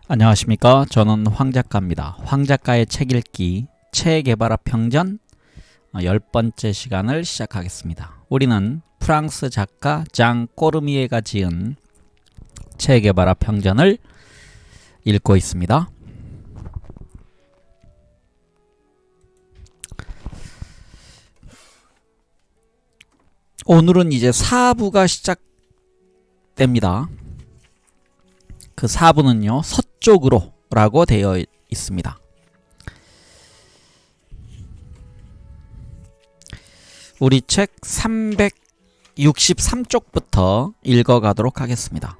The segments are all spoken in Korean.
안녕하십니까. 저는 황작가입니다. 황작가의 책 읽기 체개발화 평전 10번째 시간을 시작하겠습니다. 우리는 프랑스 작가 장 꼬르미에가 지은 체개발화 평전을 읽고 있습니다. 오늘은 이제 4부가 시작됩니다. 그 4부는요 서쪽으로 라고 되어 있습니다. 우리 책 363쪽부터 읽어가도록 하겠습니다.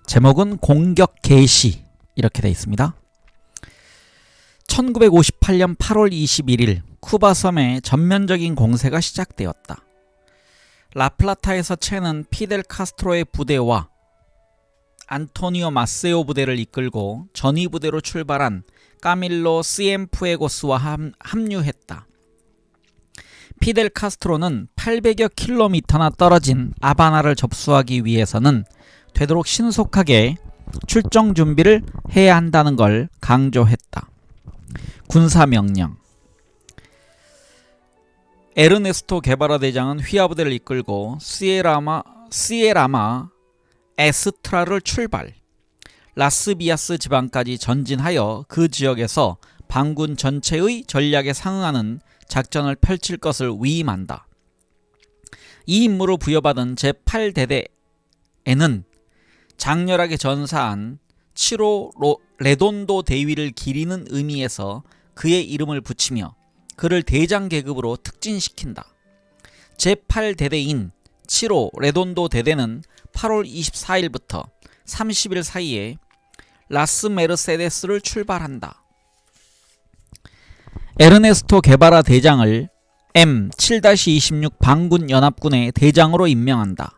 제목은 공격 개시 이렇게 되어 있습니다. 1958년 8월 21일 쿠바 섬에 전면적인 공세가 시작되었다. 라플라타에서 체는 피델 카스트로의 부대와 안토니오 마세오 부대를 이끌고 전위 부대로 출발한 까밀로 시엠푸에고스와 합류했다. 피델 카스트로는 800여 킬로미터나 떨어진 아바나를 접수하기 위해서는 되도록 신속하게 출정 준비를 해야 한다는 걸 강조했다. 군사명령. 에르네스토 게바라 대장은 휘하부대를 이끌고 시에라마 에스트라를 출발, 라스비아스 지방까지 전진하여 그 지역에서 반군 전체의 전략에 상응하는 작전을 펼칠 것을 위임한다. 이 임무를 부여받은 제8대대에는 장렬하게 전사한 7호 레돈도 대위를 기리는 의미에서 그의 이름을 붙이며 그를 대장 계급으로 특진시킨다. 제8대대인 7호 레돈도 대대는 8월 24일부터 30일 사이에 라스 메르세데스를 출발한다. 에르네스토 게바라 대장을 M7-26 반군 연합군의 대장으로 임명한다.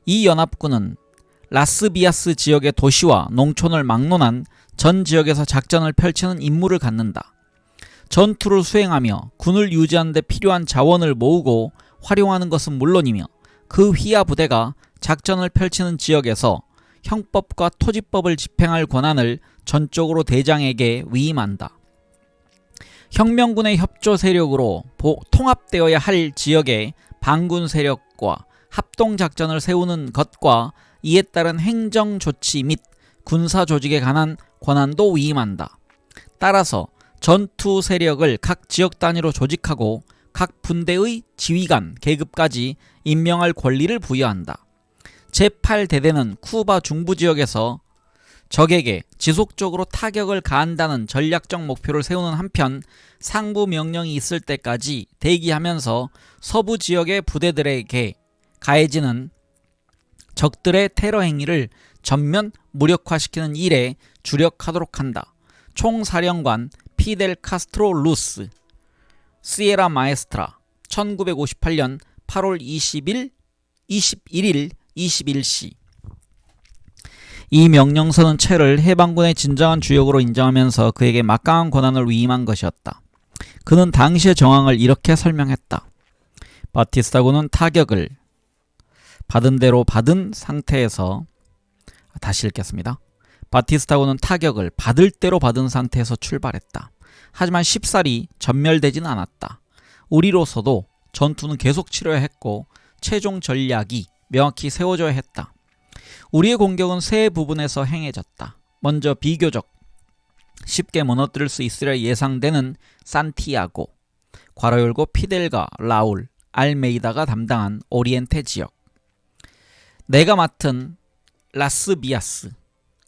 이 연합군은 라스비아스 지역의 도시와 농촌을 막론한 전 지역에서 작전을 펼치는 임무를 갖는다. 전투를 수행하며 군을 유지하는 데 필요한 자원을 모으고 활용하는 것은 물론이며 그 휘하 부대가 작전을 펼치는 지역에서 형법과 토지법을 집행할 권한을 전적으로 대장에게 위임한다. 혁명군의 협조 세력으로 통합되어야 할 지역의 반군 세력과 합동작전을 세우는 것과 이에 따른 행정조치 및 군사조직에 관한 권한도 위임한다. 따라서 전투 세력을 각 지역 단위로 조직하고 각 분대의 지휘관 계급까지 임명할 권리를 부여한다. 제8대대는 쿠바 중부지역에서 적에게 지속적으로 타격을 가한다는 전략적 목표를 세우는 한편 상부 명령이 있을 때까지 대기하면서 서부 지역의 부대들에게 가해지는 적들의 테러 행위를 전면 무력화시키는 일에 주력하도록 한다. 총사령관 피델 카스트로 루스, 시에라 마에스트라, 1958년 8월 21일 21시. 이 명령서는 체를 해방군의 진정한 주역으로 인정하면서 그에게 막강한 권한을 위임한 것이었다. 그는 당시의 정황을 이렇게 설명했다. 바티스타군은 타격을 받은 대로 받은 상태에서 다시 읽겠습니다. 바티스타군은 타격을 받을 대로 받은 상태에서 출발했다. 하지만 쉽사리 전멸되지는 않았다. 우리로서도 전투는 계속 치러야 했고 최종 전략이 명확히 세워져야 했다. 우리의 공격은 세 부분에서 행해졌다. 먼저 비교적 쉽게 무너뜨릴 수 있으려 예상되는 산티아고, 괄호 열고 피델과 라울, 알메이다가 담당한 오리엔테 지역, 내가 맡은 라스비아스,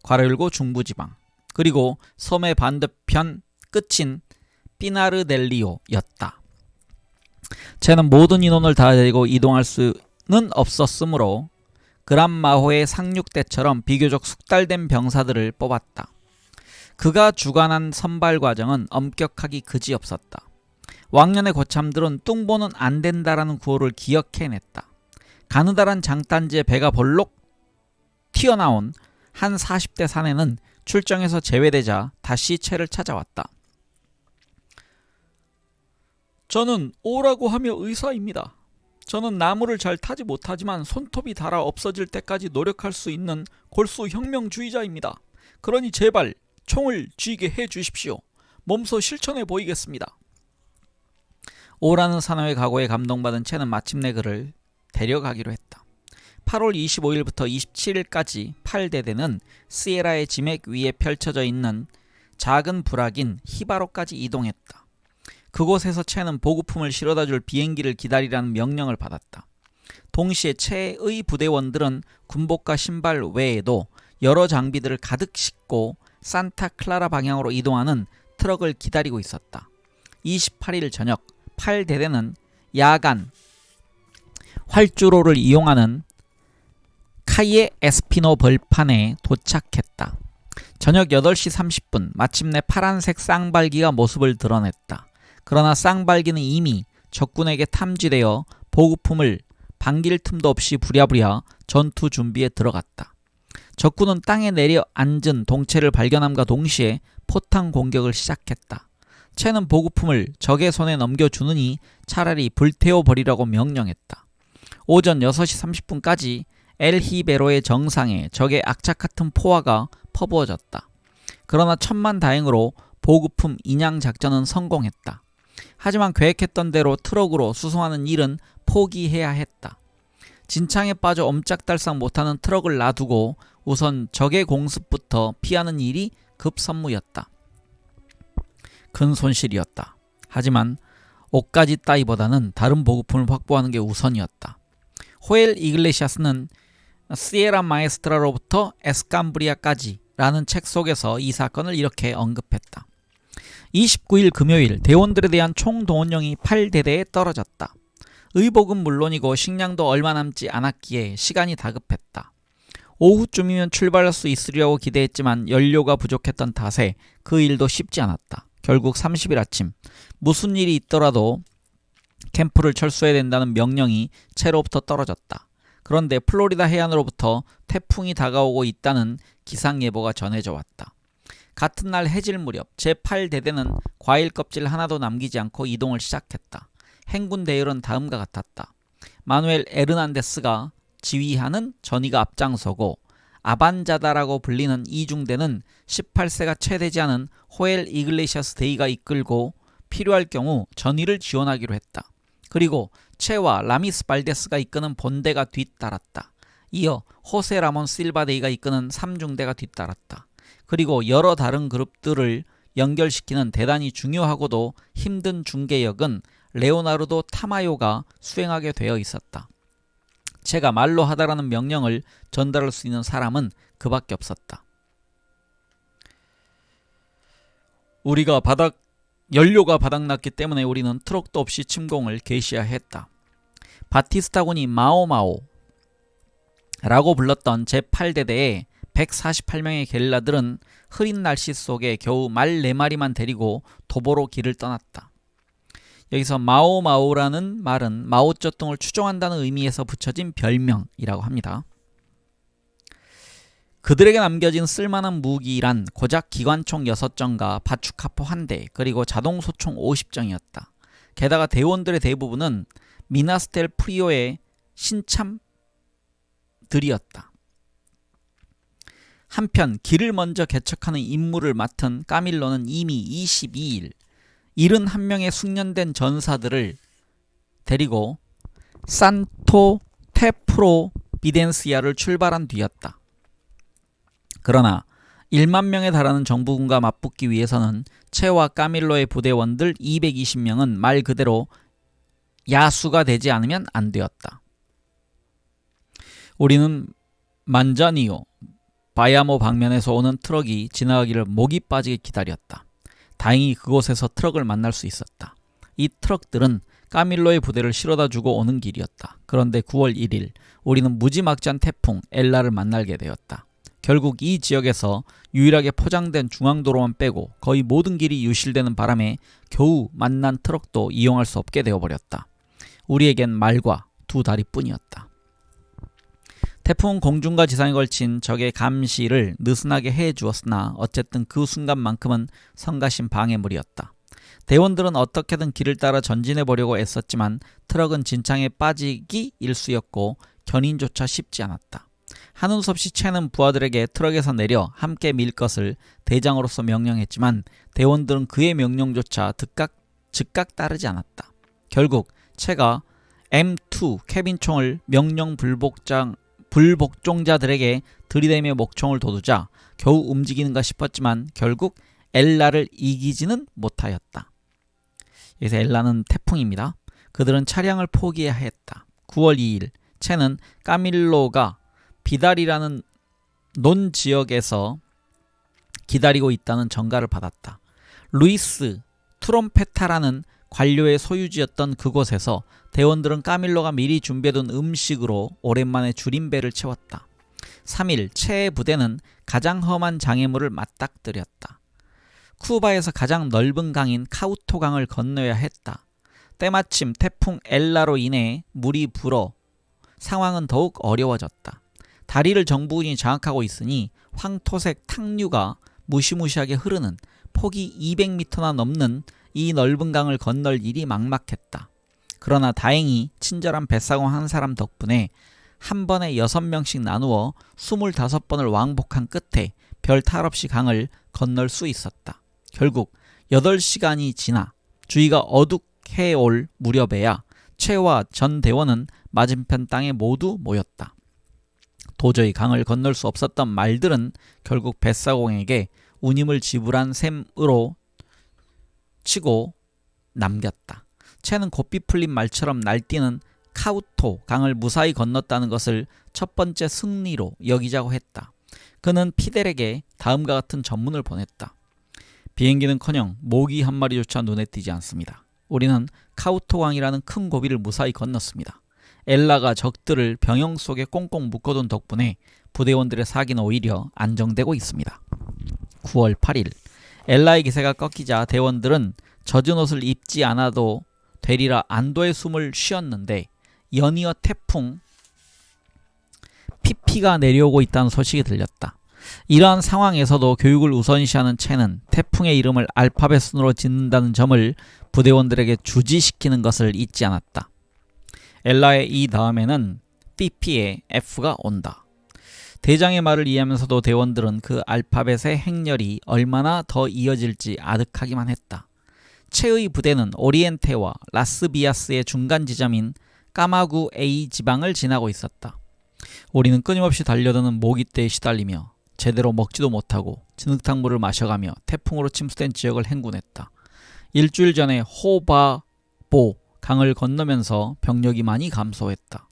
괄호 열고 중부지방, 그리고 섬의 반대편 끝인 피나르델리오였다. 쟤는 모든 인원을 다 데리고 이동할 수는 없었으므로 그란마호의 상륙대처럼 비교적 숙달된 병사들을 뽑았다. 그가 주관한 선발 과정은 엄격하기 그지없었다. 왕년의 고참들은 뚱보는 안 된다라는 구호를 기억해냈다. 가느다란 장단지에 배가 볼록 튀어나온 한 40대 사내는 출정에서 제외되자 다시 채를 찾아왔다. 저는 오라고 하며 의사입니다. 저는 나무를 잘 타지 못하지만 손톱이 닳아 없어질 때까지 노력할 수 있는 골수 혁명주의자입니다. 그러니 제발 총을 쥐게 해 주십시오. 몸소 실천해 보이겠습니다. 오라는 사나이의 각오에 감동받은 채는 마침내 그를 데려가기로 했다. 8월 25일부터 27일까지 8대대는 시에라의 지맥 위에 펼쳐져 있는 작은 부락인 히바로까지 이동했다. 그곳에서 채는 보급품을 실어다줄 비행기를 기다리라는 명령을 받았다. 동시에 채의 부대원들은 군복과 신발 외에도 여러 장비들을 가득 싣고 산타클라라 방향으로 이동하는 트럭을 기다리고 있었다. 28일 저녁 8대대는 야간 활주로를 이용하는 카이에 에스피노 벌판에 도착했다. 저녁 8시 30분 마침내 파란색 쌍발기가 모습을 드러냈다. 그러나 쌍발기는 이미 적군에게 탐지되어 보급품을 반길 틈도 없이 부랴부랴 전투 준비에 들어갔다. 적군은 땅에 내려 앉은 동체를 발견함과 동시에 포탄 공격을 시작했다. 채는 보급품을 적의 손에 넘겨주느니 차라리 불태워버리라고 명령했다. 오전 6시 30분까지 엘히베로의 정상에 적의 악착 같은 포화가 퍼부어졌다. 그러나 천만다행으로 보급품 인양 작전은 성공했다. 하지만 계획했던 대로 트럭으로 수송하는 일은 포기해야 했다. 진창에 빠져 옴짝달싹 못하는 트럭을 놔두고 우선 적의 공습부터 피하는 일이 급선무였다. 큰 손실이었다. 하지만 옷가지 따위보다는 다른 보급품을 확보하는 게 우선이었다. 호엘 이글레시아스는 시에라 마에스트라로부터 에스캄브리아까지 라는 책 속에서 이 사건을 이렇게 언급했다. 29일 금요일 대원들에 대한 총동원령이 8대대에 떨어졌다. 의복은 물론이고 식량도 얼마 남지 않았기에 시간이 다급했다. 오후쯤이면 출발할 수 있으리라고 기대했지만 연료가 부족했던 탓에 그 일도 쉽지 않았다. 결국 30일 아침 무슨 일이 있더라도 캠프를 철수해야 된다는 명령이 채로부터 떨어졌다. 그런데 플로리다 해안으로부터 태풍이 다가오고 있다는 기상예보가 전해져 왔다. 같은 날 해질 무렵 제8대대는 과일 껍질 하나도 남기지 않고 이동을 시작했다. 행군 대열은 다음과 같았다. 마누엘 에르난데스가 지휘하는 전위가 앞장서고 아반자다라고 불리는 이중대는 18세가 채 되지 않은 호엘 이글레시아스 대위가 이끌고 필요할 경우 전위를 지원하기로 했다. 그리고 채와 라미스 발데스가 이끄는 본대가 뒤따랐다. 이어 호세 라몬 실바 대위가 이끄는 3중대가 뒤따랐다. 그리고 여러 다른 그룹들을 연결시키는 대단히 중요하고도 힘든 중개역은 레오나르도 타마요가 수행하게 되어 있었다. 제가 말로 하다라는 명령을 전달할 수 있는 사람은 그밖에 없었다. 연료가 바닥났기 때문에 우리는 트럭도 없이 침공을 개시해야 했다. 바티스타군이 마오마오라고 불렀던 제8대대의 148명의 게릴라들은 흐린 날씨 속에 겨우 말 4마리만 데리고 도보로 길을 떠났다. 여기서 마오마오라는 말은 마오쩌둥을 추종한다는 의미에서 붙여진 별명이라고 합니다. 그들에게 남겨진 쓸만한 무기란 고작 기관총 6정과 바추카포 1대 그리고 자동소총 50정이었다. 게다가 대원들의 대부분은 미나스텔 프리오의 신참들이었다. 한편 길을 먼저 개척하는 임무를 맡은 까밀로는 이미 22일 71명의 숙련된 전사들을 데리고 산토 테프로 비덴시아를 출발한 뒤였다. 그러나 1만 명에 달하는 정부군과 맞붙기 위해서는 채와 까밀로의 부대원들 220명은 말 그대로 야수가 되지 않으면 안 되었다. 우리는 만자니오, 바야모 방면에서 오는 트럭이 지나가기를 목이 빠지게 기다렸다. 다행히 그곳에서 트럭을 만날 수 있었다. 이 트럭들은 까밀로의 부대를 실어다 주고 오는 길이었다. 그런데 9월 1일 우리는 무지막지한 태풍 엘라를 만나게 되었다. 결국 이 지역에서 유일하게 포장된 중앙도로만 빼고 거의 모든 길이 유실되는 바람에 겨우 만난 트럭도 이용할 수 없게 되어버렸다. 우리에겐 말과 두 다리뿐이었다. 태풍은 공중과 지상에 걸친 적의 감시를 느슨하게 해주었으나 어쨌든 그 순간만큼은 성가신 방해물이었다. 대원들은 어떻게든 길을 따라 전진해 보려고 애썼지만 트럭은 진창에 빠지기 일쑤였고 견인조차 쉽지 않았다. 하는 수 없이 채는 부하들에게 트럭에서 내려 함께 밀 것을 대장으로서 명령했지만 대원들은 그의 명령조차 즉각 따르지 않았다. 결국 채가 M2 캐빈총을 명령 불복종자들에게 들이대며 목총을 돋우자 겨우 움직이는가 싶었지만 결국 엘라를 이기지는 못하였다. 여기서 엘라는 태풍입니다. 그들은 차량을 포기해야 했다. 9월 2일 채는 까밀로가 비달이라는 논 지역에서 기다리고 있다는 전가를 받았다. 루이스 트롬페타라는 관료의 소유지였던 그곳에서 대원들은 까밀로가 미리 준비해둔 음식으로 오랜만에 줄임배를 채웠다. 3일 채의 부대는 가장 험한 장애물을 맞닥뜨렸다. 쿠바에서 가장 넓은 강인 카우토강을 건너야 했다. 때마침 태풍 엘라로 인해 물이 불어 상황은 더욱 어려워졌다. 다리를 정부군이 장악하고 있으니 황토색 탕류가 무시무시하게 흐르는 폭이 200m나 넘는 이 넓은 강을 건널 일이 막막했다. 그러나 다행히 친절한 뱃사공 한 사람 덕분에 한 번에 6명씩 나누어 25번을 왕복한 끝에 별 탈 없이 강을 건널 수 있었다. 결국 8시간이 지나 주위가 어둑해 올 무렵에야 채와 전 대원은 맞은편 땅에 모두 모였다. 도저히 강을 건널 수 없었던 말들은 결국 뱃사공에게 운임을 지불한 셈으로 치고 남겼다. 채는 고삐 풀린 말처럼 날뛰는 카우토 강을 무사히 건넜다는 것을 첫 번째 승리로 여기자고 했다. 그는 피델에게 다음과 같은 전문을 보냈다. 비행기는커녕 모기 한 마리조차 눈에 띄지 않습니다. 우리는 카우토 강이라는 큰 고비를 무사히 건넜습니다. 엘라가 적들을 병영 속에 꽁꽁 묶어둔 덕분에 부대원들의 사기는 오히려 안정되고 있습니다. 9월 8일 엘라의 기세가 꺾이자 대원들은 젖은 옷을 입지 않아도 되리라 안도의 숨을 쉬었는데 연이어 태풍 피피가 내려오고 있다는 소식이 들렸다. 이러한 상황에서도 교육을 우선시하는 채는 태풍의 이름을 알파벳 순으로 짓는다는 점을 부대원들에게 주지시키는 것을 잊지 않았다. 엘라의 이 다음에는 삐삐의 F가 온다. 대장의 말을 이해하면서도 대원들은 그 알파벳의 행렬이 얼마나 더 이어질지 아득하기만 했다. 채의 부대는 오리엔테와 라스비아스의 중간 지점인 까마구 A 지방을 지나고 있었다. 우리는 끊임없이 달려드는 모기떼에 시달리며 제대로 먹지도 못하고 진흙탕 물을 마셔가며 태풍으로 침수된 지역을 행군했다. 일주일 전에 호바보 강을 건너면서 병력이 많이 감소했다.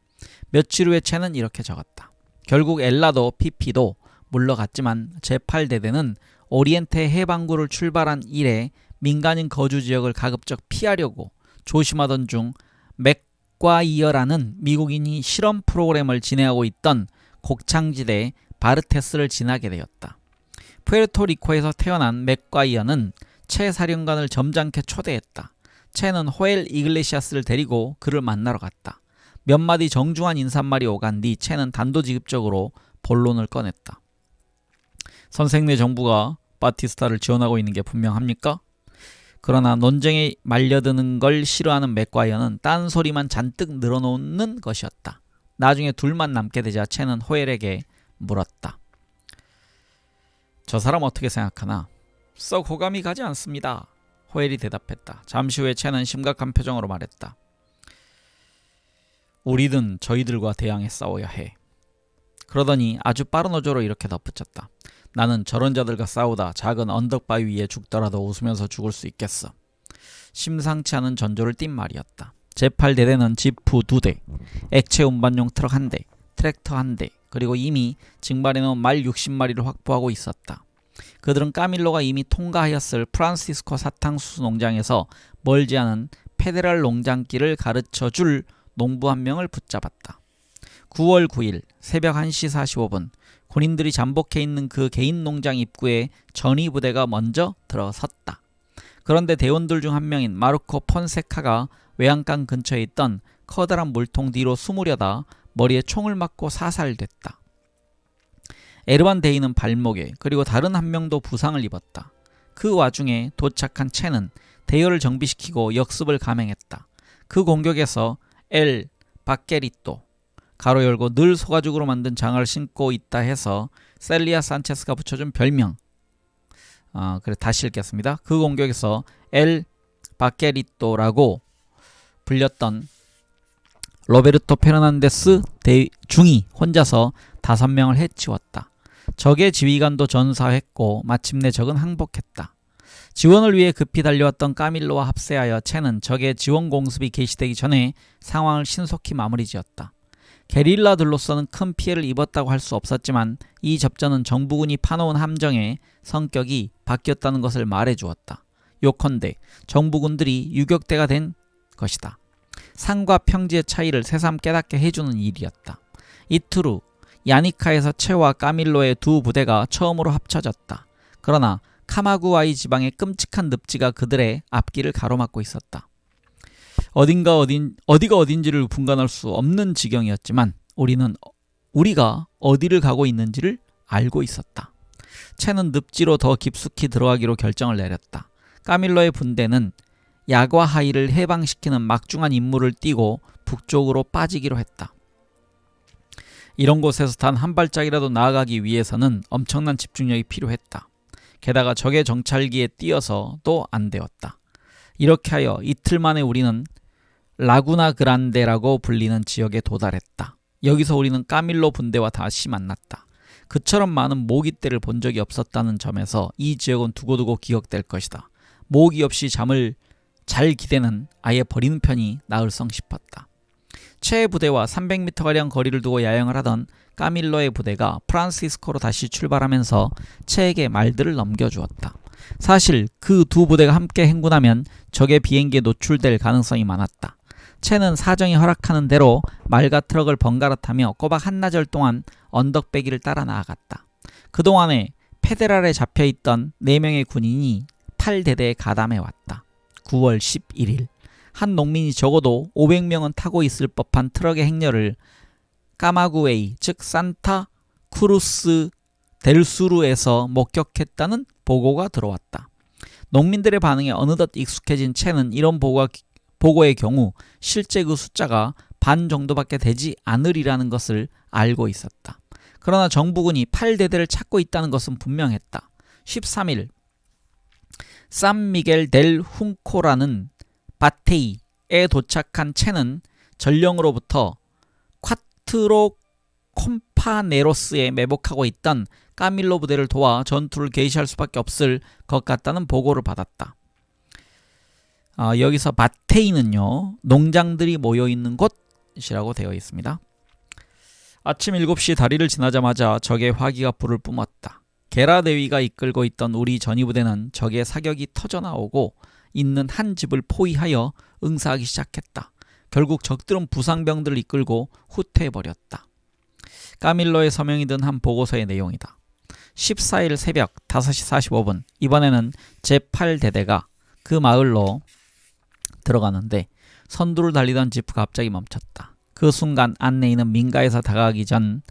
며칠 후에 채는 이렇게 적었다. 결국 엘라도 피피도 물러갔지만 제8대대는 오리엔테 해방구를 출발한 이래 민간인 거주지역을 가급적 피하려고 조심하던 중 맥과이어라는 미국인이 실험 프로그램을 진행하고 있던 곡창지대 바르테스를 지나게 되었다. 푸에르토리코에서 태어난 맥과이어는 채 사령관을 점잖게 초대했다. 채는 호엘 이글레시아스를 데리고 그를 만나러 갔다. 몇 마디 정중한 인사말이 오간 뒤 채는 단도직입적으로 본론을 꺼냈다. 선생네 정부가 바티스타를 지원하고 있는 게 분명합니까? 그러나 논쟁에 말려드는 걸 싫어하는 맥과이어는 딴소리만 잔뜩 늘어놓는 것이었다. 나중에 둘만 남게 되자 채는 호엘에게 물었다. 저 사람 어떻게 생각하나? 썩 호감이 가지 않습니다. 호엘이 대답했다. 잠시 후에 채는 심각한 표정으로 말했다. 우리든 저희들과 대항해 싸워야 해. 그러더니 아주 빠른 어조로 이렇게 덧붙였다. 나는 저런 자들과 싸우다 작은 언덕바위 위에 죽더라도 웃으면서 죽을 수 있겠어. 심상치 않은 전조를 띈 말이었다. 제8대대는 지프 2대, 액체 운반용 트럭 1대, 트랙터 1대, 그리고 이미 징발해놓은 말 60마리를 확보하고 있었다. 그들은 까밀로가 이미 통과하였을 프란시스코 사탕수수 농장에서 멀지 않은 페데랄 농장길을 가르쳐줄 농부 한 명을 붙잡았다. 9월 9일 새벽 1시 45분 군인들이 잠복해 있는 그 개인 농장 입구에 전위 부대가 먼저 들어섰다. 그런데 대원들 중 한 명인 마르코 폰세카가 외양간 근처에 있던 커다란 물통 뒤로 숨으려다 머리에 총을 맞고 사살됐다. 에르반 데이는 발목에 그리고 다른 한 명도 부상을 입었다. 그 와중에 도착한 채는 대열을 정비시키고 역습을 감행했다. 그 공격에서 엘 바케리또 가로 열고 늘 소가죽으로 만든 장화를 신고 있다 해서 셀리아 산체스가 붙여준 별명. 그래 다시 읽겠습니다. 그 공격에서 엘 바케리또라고 불렸던 로베르토 페르난데스 중이 혼자서 5명을 해치웠다. 적의 지휘관도 전사했고 마침내 적은 항복했다. 지원을 위해 급히 달려왔던 까밀로와 합세하여 채는 적의 지원 공습이 개시되기 전에 상황을 신속히 마무리지었다. 게릴라들로서는 큰 피해를 입었다고 할 수 없었지만 이 접전은 정부군이 파놓은 함정의 성격이 바뀌었다는 것을 말해주었다. 요컨대 정부군들이 유격대가 된 것이다. 상과 평지의 차이를 새삼 깨닫게 해주는 일이었다. 이틀 후 야니카에서 채와 까밀로의 두 부대가 처음으로 합쳐졌다. 그러나 카마구아이 지방의 끔찍한 늪지가 그들의 앞길을 가로막고 있었다. 어디가 어딘지를 분간할 수 없는 지경이었지만 우리가 어디를 가고 있는지를 알고 있었다. 채는 늪지로 더 깊숙이 들어가기로 결정을 내렸다. 까밀로의 분대는 야과하이를 해방시키는 막중한 임무를 띠고 북쪽으로 빠지기로 했다. 이런 곳에서 단 한 발짝이라도 나아가기 위해서는 엄청난 집중력이 필요했다. 게다가 적의 정찰기에 띄어서도 안 되었다. 이렇게 하여 이틀 만에 우리는 라구나 그란데라고 불리는 지역에 도달했다. 여기서 우리는 까밀로 분대와 다시 만났다. 그처럼 많은 모기떼를 본 적이 없었다는 점에서 이 지역은 두고두고 기억될 것이다. 모기 없이 잠을 잘 기대는 아예 버리는 편이 나을성 싶었다. 채의 부대와 300m가량 거리를 두고 야영을 하던 까밀로의 부대가 프란시스코로 다시 출발하면서 채에게 말들을 넘겨주었다. 사실 그 두 부대가 함께 행군하면 적의 비행기에 노출될 가능성이 많았다. 채는 사정이 허락하는 대로 말과 트럭을 번갈아 타며 꼬박 한나절 동안 언덕배기를 따라 나아갔다. 그동안에 페데랄에 잡혀있던 4명의 군인이 8대대에 가담해왔다. 9월 11일 한 농민이 적어도 500명은 타고 있을 법한 트럭의 행렬을 까마구에이 즉 산타 크루스 델 수르에서 목격했다는 보고가 들어왔다. 농민들의 반응에 어느덧 익숙해진 채는 이런 보고의 경우 실제 그 숫자가 반 정도밖에 되지 않으리라는 것을 알고 있었다. 그러나 정부군이 8대대를 찾고 있다는 것은 분명했다. 13일 산미겔 델 훈코라는 바테이에 도착한 채는 전령으로부터 콰트로 콤파네로스에 매복하고 있던 까밀로 부대를 도와 전투를 개시할 수밖에 없을 것 같다는 보고를 받았다. 여기서 바테이는요, 농장들이 모여있는 곳이라고 되어 있습니다. 아침 7시 다리를 지나자마자 적의 화기가 불을 뿜었다. 게라 대위가 이끌고 있던 우리 전위부대는 적의 사격이 터져나오고 있는 한 집을 포위하여 응사하기 시작했다. 결국 적들은 부상병들을 이끌고 후퇴해버렸다. 까밀로의 서명이 든 한 보고서의 내용이다. 14일 새벽 5시 45분 이번에는 제8대대가 그 마을로 들어가는데 선두를 달리던 지프가 갑자기 멈췄다. 그 순간 안내인은 민가에 다가가기 전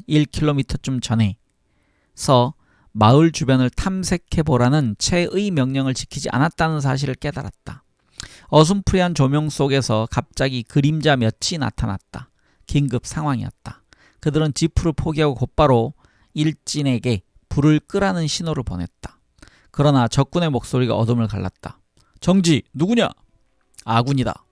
1km쯤 전에서 마을 주변을 탐색해보라는 채의 명령을 지키지 않았다는 사실을 깨달았다. 어슴푸레한 조명 속에서 갑자기 그림자 몇이 나타났다. 긴급 상황이었다. 그들은 지프를 포기하고 곧바로 일진에게 불을 끄라는 신호를 보냈다. 그러나 적군의 목소리가 어둠을 갈랐다. 정지, 누구냐? 아군이다.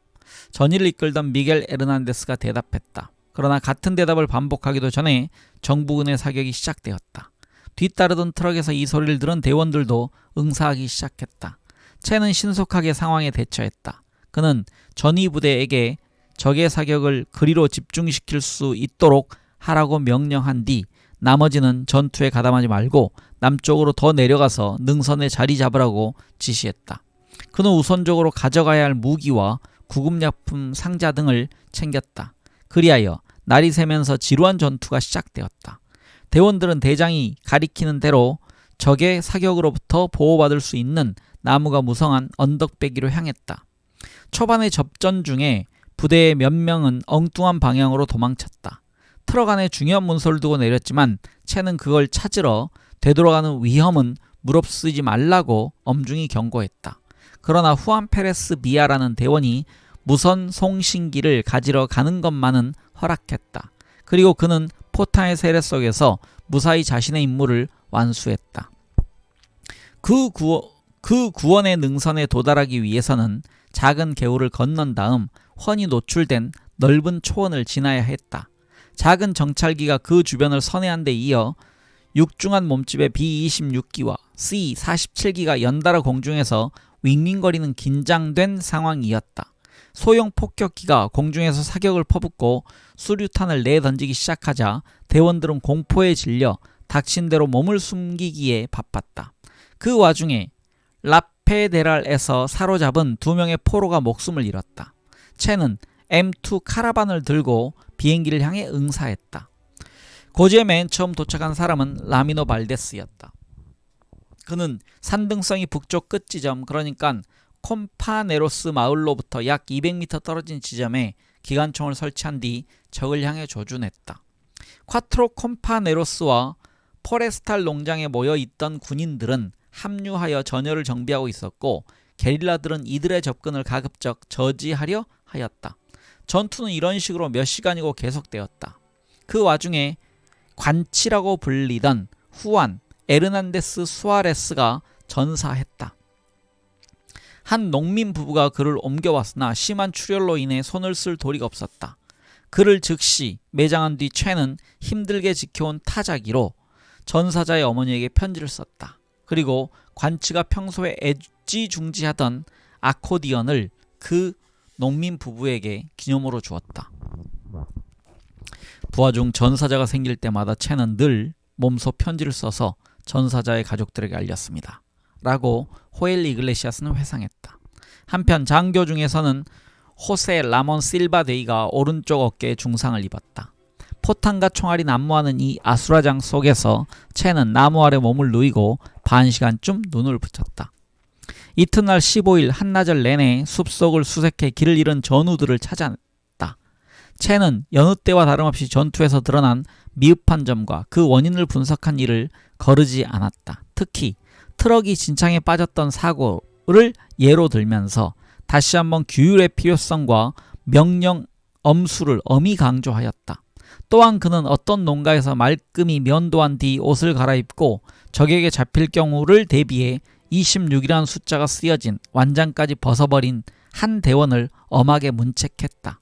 전의를 이끌던 미겔 에르난데스가 대답했다. 그러나 같은 대답을 반복하기도 전에 정부군의 사격이 시작되었다. 뒤따르던 트럭에서 이 소리를 들은 대원들도 응사하기 시작했다. 채는 신속하게 상황에 대처했다. 그는 전위 부대에게 적의 사격을 그리로 집중시킬 수 있도록 하라고 명령한 뒤 나머지는 전투에 가담하지 말고 남쪽으로 더 내려가서 능선에 자리 잡으라고 지시했다. 그는 우선적으로 가져가야 할 무기와 구급약품 상자 등을 챙겼다. 그리하여 날이 새면서 지루한 전투가 시작되었다. 대원들은 대장이 가리키는 대로 적의 사격으로부터 보호받을 수 있는 나무가 무성한 언덕배기로 향했다. 초반의 접전 중에 부대의 몇 명은 엉뚱한 방향으로 도망쳤다. 트럭 안에 중요한 문서를 두고 내렸지만 채는 그걸 찾으러 되돌아가는 위험은 무릅쓰지 말라고 엄중히 경고했다. 그러나 후안 페레스 비아라는 대원이 무선 송신기를 가지러 가는 것만은 허락했다. 그리고 그는 포탄의 세례 속에서 무사히 자신의 임무를 완수했다. 그 구원의 능선에 도달하기 위해서는 작은 개울을 건넌 다음 훤히 노출된 넓은 초원을 지나야 했다. 작은 정찰기가 그 주변을 선회한 데 이어 육중한 몸집의 B-26기와 C-47기가 연달아 공중에서 윙윙거리는 긴장된 상황이었다. 소형 폭격기가 공중에서 사격을 퍼붓고 수류탄을 내던지기 시작하자 대원들은 공포에 질려 닥친 대로 몸을 숨기기에 바빴다. 그 와중에 라페데랄에서 사로잡은 2명의 포로가 목숨을 잃었다. 채는 M2 카라반을 들고 비행기를 향해 응사했다. 고지에 맨 처음 도착한 사람은 라미노 발데스였다. 그는 산등성이 북쪽 끝 지점, 그러니까 콤파네로스 마을로부터 약 200m 떨어진 지점에 기관총을 설치한 뒤 적을 향해 조준했다. 콰트로 콤파네로스와 포레스탈 농장에 모여 있던 군인들은 합류하여 전열을 정비하고 있었고 게릴라들은 이들의 접근을 가급적 저지하려 하였다. 전투는 이런 식으로 몇 시간이고 계속되었다. 그 와중에 관치라고 불리던 후안 에르난데스 수아레스가 전사했다. 한 농민 부부가 그를 옮겨왔으나 심한 출혈로 인해 손을 쓸 도리가 없었다. 그를 즉시 매장한 뒤 채는 힘들게 지켜온 타자기로 전사자의 어머니에게 편지를 썼다. 그리고 관치가 평소에 애지중지하던 아코디언을 그 농민 부부에게 기념으로 주었다. 부하 중 전사자가 생길 때마다 채는 늘 몸소 편지를 써서 전사자의 가족들에게 알렸습니다. 라고 호엘 이글레시아스는 회상했다. 한편 장교 중에서는 호세 라몬 실바 데이가 오른쪽 어깨에 중상을 입었다. 포탄과 총알이 난무하는 이 아수라장 속에서 채는 나무 아래 몸을 누이고 반시간쯤 눈을 붙였다. 이튿날 15일 한나절 내내 숲속을 수색해 길을 잃은 전우들을 찾아냈다. 채는 여느 때와 다름없이 전투에서 드러난 미흡한 점과 그 원인을 분석한 일을 거르지 않았다. 특히 트럭이 진창에 빠졌던 사고를 예로 들면서 다시 한번 규율의 필요성과 명령 엄수를 엄히 강조하였다. 또한 그는 어떤 농가에서 말끔히 면도한 뒤 옷을 갈아입고 적에게 잡힐 경우를 대비해 26이라는 숫자가 쓰여진 완장까지 벗어버린 한 대원을 엄하게 문책했다.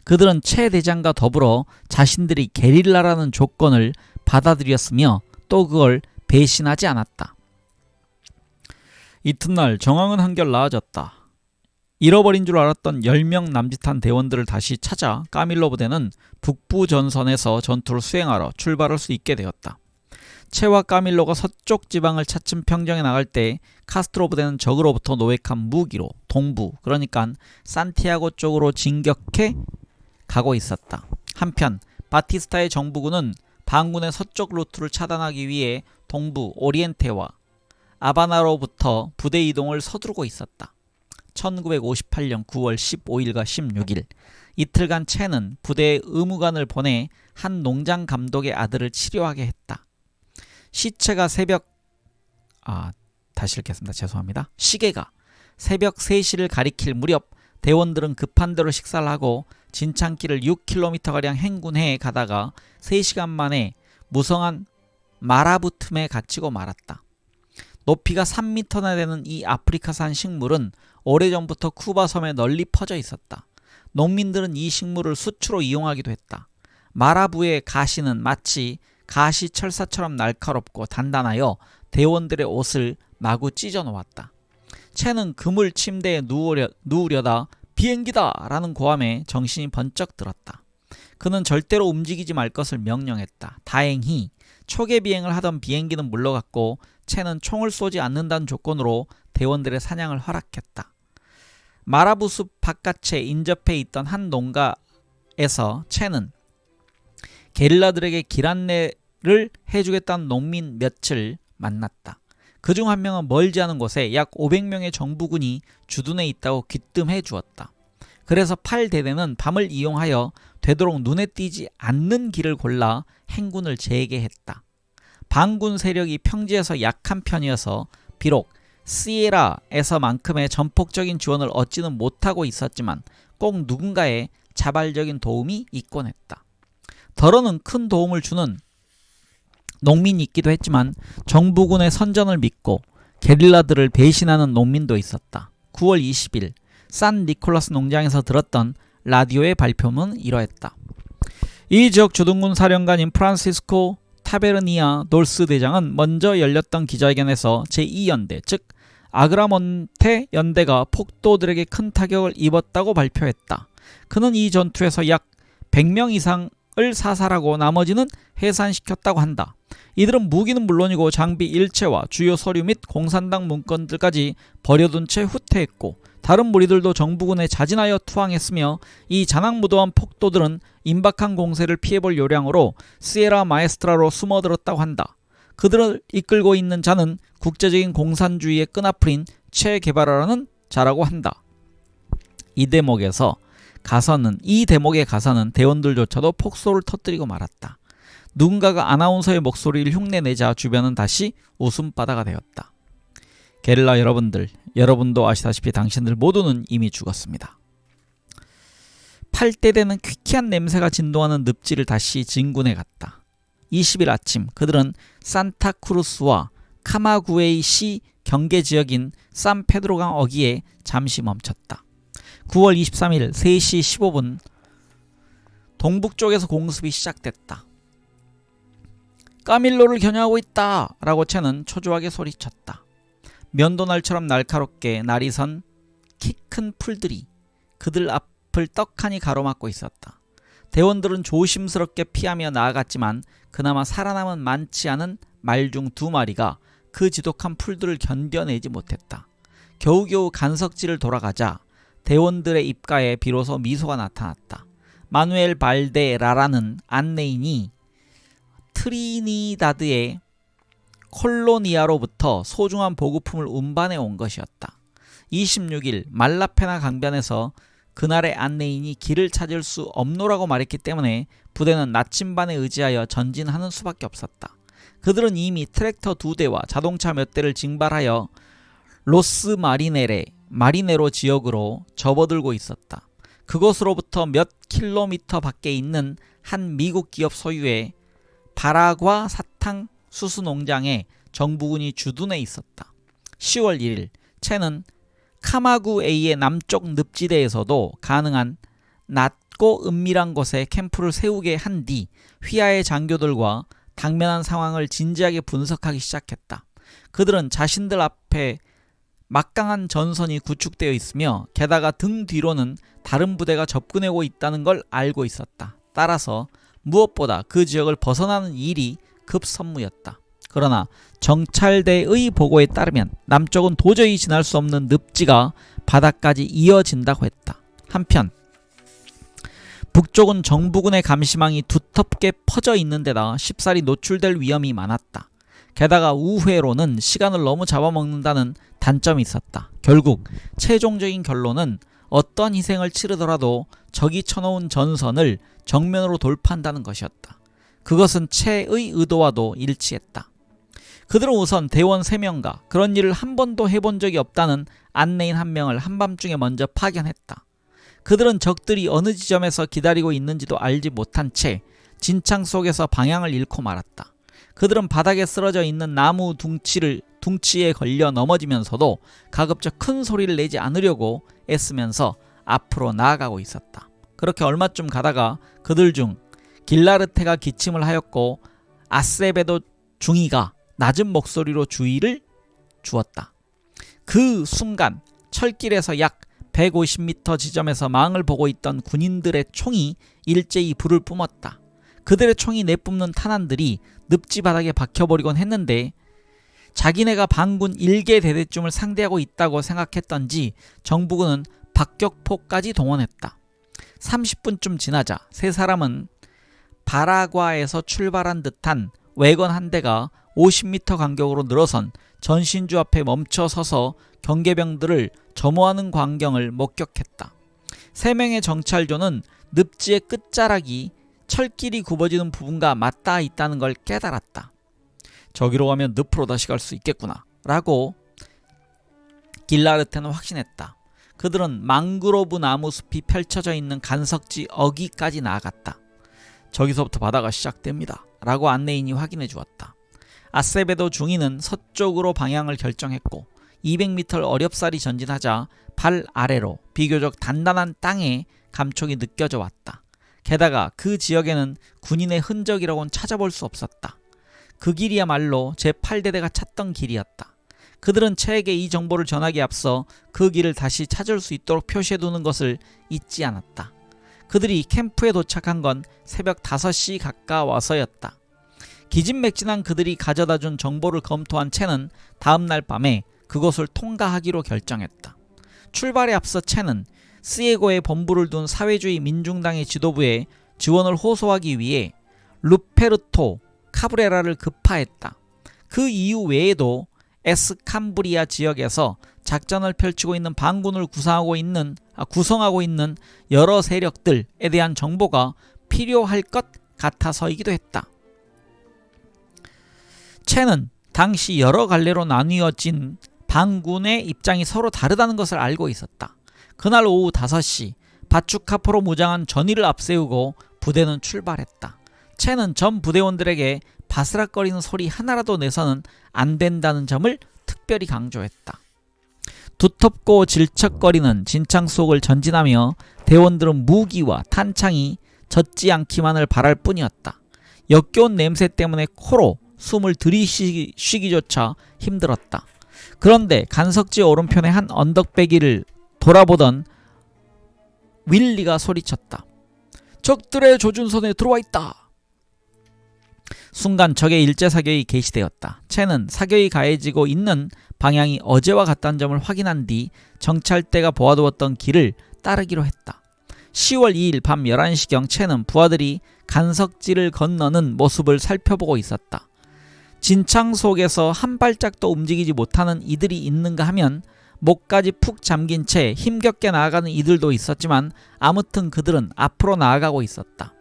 그들은 최 대장과 더불어 자신들이 게릴라라는 조건을 받아들였으며 또 그걸 배신하지 않았다. 이튿날 정황은 한결 나아졌다. 잃어버린 줄 알았던 10명 남짓한 대원들을 다시 찾아 까밀로 부대는 북부 전선에서 전투를 수행하러 출발할 수 있게 되었다. 체와 까밀로가 서쪽 지방을 차츰 평정해 나갈 때 카스트로 부대는 적으로부터 노획한 무기로 동부, 그러니까 산티아고 쪽으로 진격해 가고 있었다. 한편 바티스타의 정부군은 반군의 서쪽 루트를 차단하기 위해 동부 오리엔테와 아바나로부터 부대 이동을 서두르고 있었다. 1958년 9월 15일과 16일 이틀간 채는 부대에 의무관을 보내 한 농장 감독의 아들을 치료하게 했다. 시계가 새벽 3시를 가리킬 무렵 대원들은 급한 대로 식사를 하고 진창길을 6km가량 행군해 가다가 3시간 만에 무성한 마라부 틈에 갇히고 말았다. 높이가 3m나 되는 이 아프리카산 식물은 오래전부터 쿠바 섬에 널리 퍼져 있었다. 농민들은 이 식물을 수초로 이용하기도 했다. 마라부의 가시는 마치 가시 철사처럼 날카롭고 단단하여 대원들의 옷을 마구 찢어 놓았다. 채는 그물 침대에 누우려다 비행기다! 라는 고함에 정신이 번쩍 들었다. 그는 절대로 움직이지 말 것을 명령했다. 다행히 초계 비행을 하던 비행기는 물러갔고 채는 총을 쏘지 않는다는 조건으로 대원들의 사냥을 허락했다. 마라부 숲 바깥에 인접해 있던 한 농가에서 채는 게릴라들에게 길 안내를 해주겠다는 농민 몇을 만났다. 그중 한 명은 멀지 않은 곳에 약 500명의 정부군이 주둔해 있다고 귀뜸해 주었다. 그래서 8대대는 밤을 이용하여 되도록 눈에 띄지 않는 길을 골라 행군을 재개했다. 반군 세력이 평지에서 약한 편이어서 비록 시에라에서만큼의 전폭적인 지원을 얻지는 못하고 있었지만 꼭 누군가의 자발적인 도움이 있곤 했다. 더러는 큰 도움을 주는 농민이 있기도 했지만 정부군의 선전을 믿고 게릴라들을 배신하는 농민도 있었다. 9월 20일 산 니콜라스 농장에서 들었던 라디오의 발표문은 이러했다. 이 지역 주둔군 사령관인 프란시스코 타베르니아 놀스 대장은 먼저 열렸던 기자회견에서 제2연대 즉 아그라몬테 연대가 폭도들에게 큰 타격을 입었다고 발표했다. 그는 이 전투에서 약 100명 이상을 사살하고 나머지는 해산시켰다고 한다. 이들은 무기는 물론이고 장비 일체와 주요 서류 및 공산당 문건들까지 버려둔 채 후퇴했고 다른 무리들도 정부군에 자진하여 투항했으며 이 잔악무도한 폭도들은 임박한 공세를 피해볼 요량으로 시에라 마에스트라로 숨어들었다고 한다. 그들을 이끌고 있는 자는 국제적인 공산주의의 끈앞풀인 체 게바라라는 자라고 한다. 이 대목의 가서는 대원들조차도 폭소를 터뜨리고 말았다. 누군가가 아나운서의 목소리를 흉내내자 주변은 다시 웃음바다가 되었다. 게릴라 여러분들, 여러분도 아시다시피 당신들 모두는 이미 죽었습니다. 8대 되는 퀴퀴한 냄새가 진동하는 늪지를 다시 진군해 갔다. 20일 아침 그들은 산타크루스와 카마구에이시 경계지역인 산페드로강 어귀에 잠시 멈췄다. 9월 23일 3시 15분 동북쪽에서 공습이 시작됐다. 까밀로를 겨냥하고 있다! 라고 채는 초조하게 소리쳤다. 면도날처럼 날카롭게 날이 선 키 큰 풀들이 그들 앞을 떡하니 가로막고 있었다. 대원들은 조심스럽게 피하며 나아갔지만 그나마 살아남은 많지 않은 말 중 2마리가 그 지독한 풀들을 견뎌내지 못했다. 겨우겨우 간석지를 돌아가자 대원들의 입가에 비로소 미소가 나타났다. 마누엘 발데라라는 안내인이 트리니다드의 콜로니아로부터 소중한 보급품을 운반해 온 것이었다. 26일 말라페나 강변에서 그날의 안내인이 길을 찾을 수 없노라고 말했기 때문에 부대는 나침반에 의지하여 전진하는 수밖에 없었다. 그들은 이미 트랙터 2대와 자동차 몇 대를 징발하여 로스 마리네로 지역으로 접어들고 있었다. 그곳으로부터 몇 킬로미터 밖에 있는 한 미국 기업 소유의 바라과 사탕 수수 농장에 정부군이 주둔해 있었다. 10월 1일 채는 카마구에이의 남쪽 늪지대에서도 가능한 낮고 은밀한 곳에 캠프를 세우게 한 뒤 휘하의 장교들과 당면한 상황을 진지하게 분석하기 시작했다. 그들은 자신들 앞에 막강한 전선이 구축되어 있으며 게다가 등 뒤로는 다른 부대가 접근하고 있다는 걸 알고 있었다. 따라서 무엇보다 그 지역을 벗어나는 일이 급선무였다. 그러나 정찰대의 보고에 따르면 남쪽은 도저히 지날 수 없는 늪지가 바다까지 이어진다고 했다. 한편 북쪽은 정부군의 감시망이 두텁게 퍼져 있는 데다 쉽사리 노출될 위험이 많았다. 게다가 우회로는 시간을 너무 잡아먹는다는 단점이 있었다. 결국 최종적인 결론은 어떤 희생을 치르더라도 적이 쳐놓은 전선을 정면으로 돌파한다는 것이었다. 그것은 채의 의도와도 일치했다. 그들은 우선 대원 3명과 그런 일을 한 번도 해본 적이 없다는 안내인 1명을 한밤중에 먼저 파견했다. 그들은 적들이 어느 지점에서 기다리고 있는지도 알지 못한 채 진창 속에서 방향을 잃고 말았다. 그들은 바닥에 쓰러져 있는 나무 둥치에 걸려 넘어지면서도 가급적 큰 소리를 내지 않으려고 애쓰면서 앞으로 나아가고 있었다. 그렇게 얼마쯤 가다가 그들 중 길라르테가 기침을 하였고 아세베도 중이가 낮은 목소리로 주의를 주었다. 그 순간 철길에서 약 150m 지점에서 망을 보고 있던 군인들의 총이 일제히 불을 뿜었다. 그들의 총이 내뿜는 탄환들이 늪지 바닥에 박혀버리곤 했는데 자기네가 반군 1개 대대쯤을 상대하고 있다고 생각했던지 정부군은 박격포까지 동원했다. 30분쯤 지나자 세 사람은 바라과에서 출발한 듯한 외건 한 대가 50m 간격으로 늘어선 전신주 앞에 멈춰 서서 경계병들을 점호하는 광경을 목격했다. 3명의 정찰조는 늪지의 끝자락이 철길이 굽어지는 부분과 맞닿아 있다는 걸 깨달았다. 저기로 가면 늪으로 다시 갈 수 있겠구나 라고 길라르테는 확신했다. 그들은 망그로브 나무 숲이 펼쳐져 있는 간석지 어귀까지 나아갔다. 저기서부터 바다가 시작됩니다 라고 안내인이 확인해 주었다. 아세베도 중위는 서쪽으로 방향을 결정했고 200m를 어렵사리 전진하자 발 아래로 비교적 단단한 땅에 감촉이 느껴져 왔다. 게다가 그 지역에는 군인의 흔적이라고는 찾아볼 수 없었다. 그 길이야말로 제8대대가 찾던 길이었다. 그들은 채에게 이 정보를 전하기에 앞서 그 길을 다시 찾을 수 있도록 표시해두는 것을 잊지 않았다. 그들이 캠프에 도착한 건 새벽 5시 가까워서였다. 기진맥진한 그들이 가져다준 정보를 검토한 채는 다음날 밤에 그곳을 통과하기로 결정했다. 출발에 앞서 채는 스예고에 본부를 둔 사회주의 민중당의 지도부에 지원을 호소하기 위해 루페르토 카브레라를 급파했다. 그 이유 외에도 에스캄브리아 지역에서 작전을 펼치고 있는 반군을 구성하고 있는 여러 세력들에 대한 정보가 필요할 것 같아서이기도 했다. 채는 당시 여러 갈래로 나뉘어진 반군의 입장이 서로 다르다는 것을 알고 있었다. 그날 오후 5시 바추카포로 무장한 전의를 앞세우고 부대는 출발했다. 채는 전 부대원들에게 바스락거리는 소리 하나라도 내서는 안 된다는 점을 특별히 강조했다. 두텁고 질척거리는 진창 속을 전진하며 대원들은 무기와 탄창이 젖지 않기만을 바랄 뿐이었다. 역겨운 냄새 때문에 코로 숨을 들이쉬기조차 힘들었다. 그런데 간석지 오른편의 한 언덕배기를 돌아보던 윌리가 소리쳤다. 적들의 조준선에 들어와 있다. 순간 적의 일제사격이 개시되었다. 채는 사격이 가해지고 있는 방향이 어제와 같다는 점을 확인한 뒤 정찰대가 보아두었던 길을 따르기로 했다. 10월 2일 밤 11시경 채는 부하들이 간석지를 건너는 모습을 살펴보고 있었다. 진창 속에서 한 발짝도 움직이지 못하는 이들이 있는가 하면 목까지 푹 잠긴 채 힘겹게 나아가는 이들도 있었지만 아무튼 그들은 앞으로 나아가고 있었다.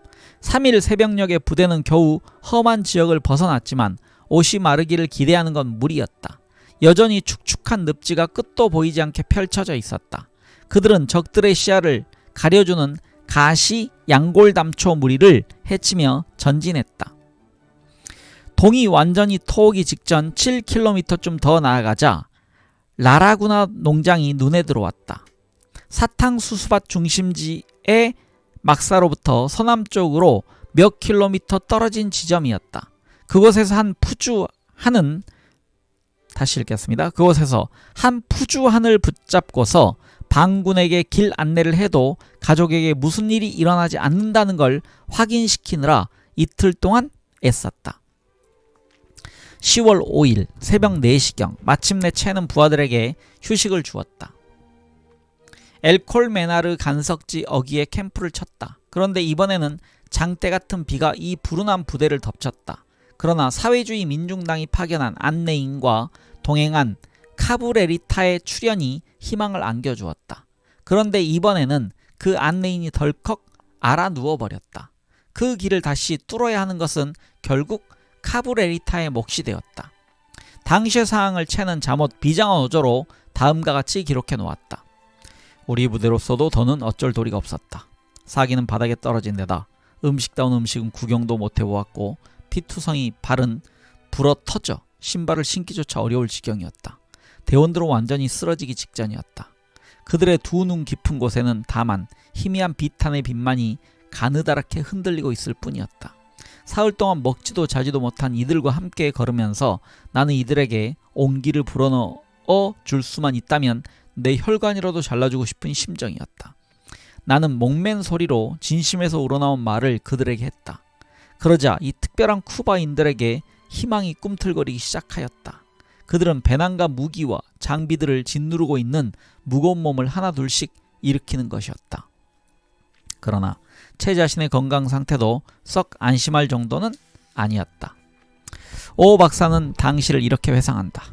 3일 새벽녘에 부대는 겨우 험한 지역을 벗어났지만 옷이 마르기를 기대하는 건 무리였다. 여전히 축축한 늪지가 끝도 보이지 않게 펼쳐져 있었다. 그들은 적들의 시야를 가려주는 가시 양골담초 무리를 헤치며 전진했다. 동이 완전히 토오기 직전 7km쯤 더 나아가자 라라구나 농장이 눈에 들어왔다. 사탕수수밭 중심지의 막사로부터 서남쪽으로 몇 킬로미터 떨어진 지점이었다. 그곳에서 한 푸주한을 붙잡고서 반군에게 길 안내를 해도 가족에게 무슨 일이 일어나지 않는다는 걸 확인시키느라 이틀 동안 애썼다. 10월 5일 새벽 4시경 마침내 채는 부하들에게 휴식을 주었다. 엘콜메나르 간석지 어귀에 캠프를 쳤다. 그런데 이번에는 장대 같은 비가 이 불운한 부대를 덮쳤다. 그러나 사회주의 민중당이 파견한 안내인과 동행한 카브레리타의 출현이 희망을 안겨주었다. 그런데 이번에는 그 안내인이 덜컥 알아 누워버렸다. 그 길을 다시 뚫어야 하는 것은 결국 카브레리타의 몫이 되었다. 당시의 상황을 채는 잠옷 비장한 어조로 다음과 같이 기록해 놓았다. 우리 부대로서도 더는 어쩔 도리가 없었다. 사기는 바닥에 떨어진 데다 음식다운 음식은 구경도 못 해보았고 피투성이 발은 불어터져 신발을 신기조차 어려울 지경이었다. 대원들은 완전히 쓰러지기 직전이었다. 그들의 두 눈 깊은 곳에는 다만 희미한 비탄의 빛만이 가느다랗게 흔들리고 있을 뿐이었다. 사흘 동안 먹지도 자지도 못한 이들과 함께 걸으면서 나는 이들에게 온기를 불어넣어 줄 수만 있다면 내 혈관이라도 잘라주고 싶은 심정이었다. 나는 목맨 소리로 진심에서 우러나온 말을 그들에게 했다. 그러자 이 특별한 쿠바인들에게 희망이 꿈틀거리기 시작하였다. 그들은 배낭과 무기와 장비들을 짓누르고 있는 무거운 몸을 하나둘씩 일으키는 것이었다. 그러나 채 자신의 건강 상태도 썩 안심할 정도는 아니었다. 오 박사는 당시를 이렇게 회상한다.